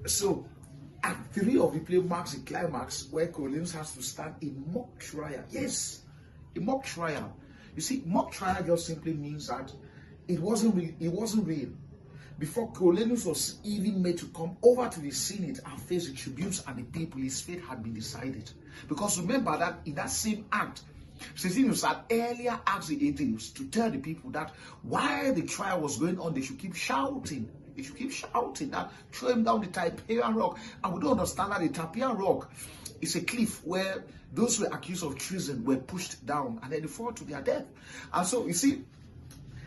So Act 3 of the play marks the climax where Cornelius has to stand in mock trial. Yes, a mock trial. You see, mock trial just simply means that it wasn't real. It wasn't real. Before Cornelius was even made to come over to the Senate and face the tribunes and the people, his fate had been decided. Because remember that in that same act, Caesarius had earlier asked the atheists to tell the people that while the trial was going on, they should keep shouting. They should keep shouting that throw him down the Typean rock. And we don't understand that the Typean rock is a cliff where those who were accused of treason were pushed down and then they fall to their death. And so, you see,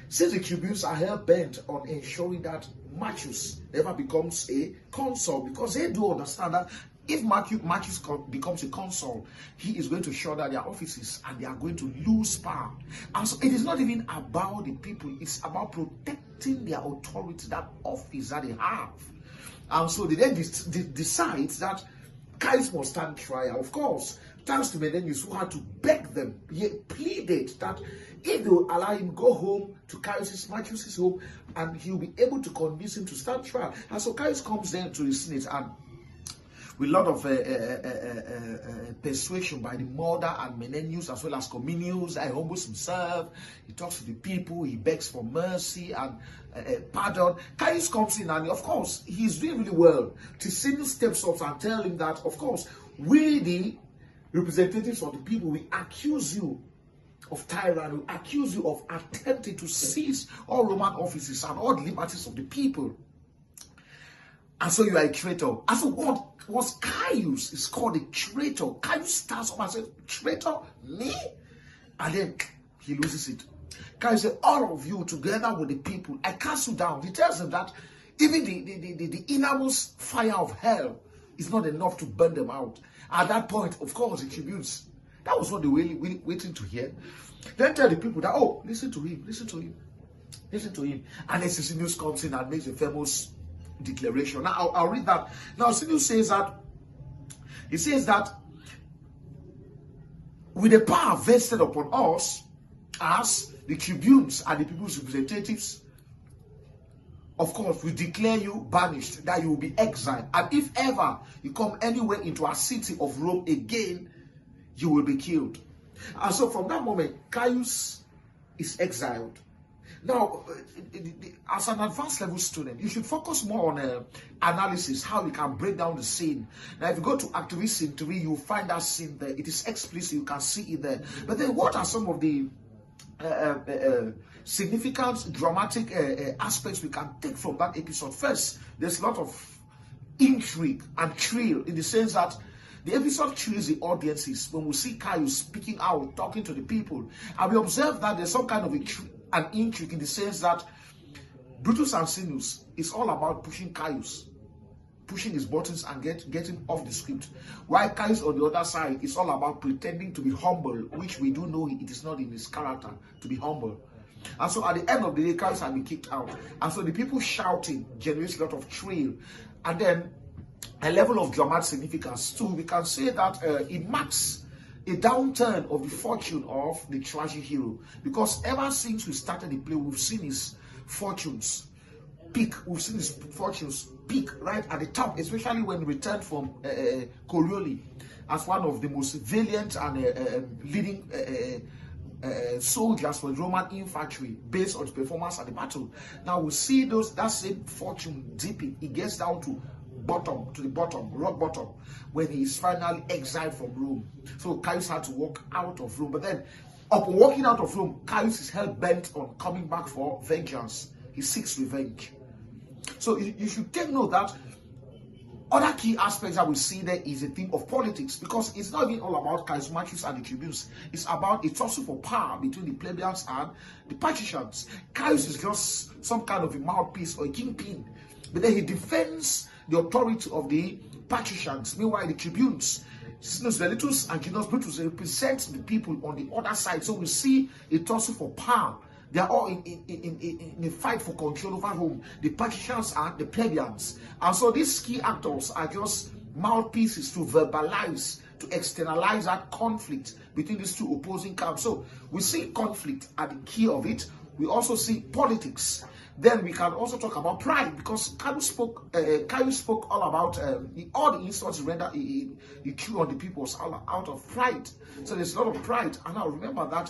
since the tribunes are hell-bent on ensuring that Marcus never becomes a consul, because they do understand that if Marcus becomes a consul, he is going to shut down their offices and they are going to lose power. And so it is not even about the people, it's about protecting their authority, that office that they have. And so they then decide that Caius must stand trial. Of course, thanks to Menenius, who had to beg them, he pleaded that if they will allow him go home to Marcus's home, and he will be able to convince him to stand trial. And so Caius comes then to the Senate, and with a lot of persuasion by the mother and Menenius, as well as Cominius, he humbles himself, he talks to the people, he begs for mercy and pardon. Caius comes in, and of course, he's doing really well. Ticinius steps up and tells him that, of course, we, the representatives of the people, we accuse you of tyranny, we accuse you of attempting to seize all Roman offices and all the liberties of the people. And so you are a traitor. And so what was Caius is called a traitor. Caius stands up and says, traitor, me? And then he loses it. Caius said, all of you together with the people, I cast you down. He tells them that even the innermost fire of hell is not enough to burn them out. At that point, of course, the tribunes, that was what they were really waiting to hear. Then tell the people that, oh, listen to him, listen to him, listen to him. And then Caecilius comes in and makes a famous declaration. Now I'll read that. Now Caecilius says that, he says that with the power vested upon us as the tribunes and the people's representatives, of course, we declare you banished, that you will be exiled. And if ever you come anywhere into our city of Rome again, you will be killed. And so from that moment, Caius is exiled. Now, as an advanced level student, you should focus more on analysis, how you can break down the scene. Now, if you go to Act 3, Scene 3, you'll find that scene there. It is explicit, you can see it there. But then what are some of the significant dramatic aspects we can take from that episode? First, there's a lot of intrigue and thrill, in the sense that the episode thrills the audiences when we see Caius speaking out, talking to the people. And we observe that there's some kind of an intrigue, in the sense that Brutus and Sinus is all about pushing Caius, pushing his buttons and get him off the script. While Caius on the other side is all about pretending to be humble, which we do know it is not in his character to be humble. And so at the end of the day, Caius had been kicked out. And so the people shouting generates a lot of thrill. And then a level of dramatic significance too. We can say that it marks a downturn of the fortune of the tragic hero. Because ever since we started the play, we've seen his fortunes peak. We've seen his fortunes peak right at the top, especially when he returned from Corioli as one of the most valiant and leading soldiers for the Roman infantry based on his performance at the battle. Now we see that same fortune dipping. It gets down to the bottom, rock bottom, when he is finally exiled from Rome. So Caius had to walk out of Rome. But then, upon walking out of Rome, Caius is hell-bent on coming back for vengeance. He seeks revenge. So you should take note that other key aspects that we see there is a theme of politics, because it's not even all about Caius Marcus and the tribunes. It's about a tussle for power between the plebeians and the patricians. Caius is just some kind of a mouthpiece or a kingpin, but then he defends the authority of the patricians. Meanwhile, the tribunes, Sinus Velitus and Genius Brutus, represent the people on the other side. So we see a tussle for power. They are all in a fight for control over Rome, the patricians and the plebeians. And so these key actors are just mouthpieces to verbalize, to externalize that conflict between these two opposing camps. So we see conflict at the key of it. We also see politics. Then we can also talk about pride, because Caius spoke all about all the insults he threw on the people was all out of pride. So there's a lot of pride, and I remember that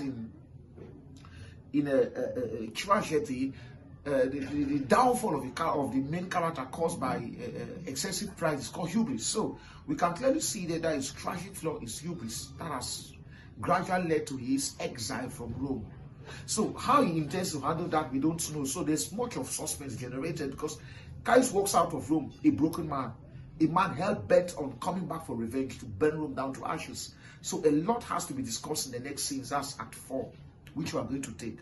in a tragedy, the downfall of the main character caused by excessive pride is called hubris. So we can clearly see that his tragic flaw is hubris that has gradually led to his exile from Rome. So how he intends to handle that, we don't know. So there's much of suspense generated, because Caius walks out of Rome a broken man, a man hell bent on coming back for revenge to burn Rome down to ashes. So a lot has to be discussed in the next scenes. That's Act 4, which we are going to take.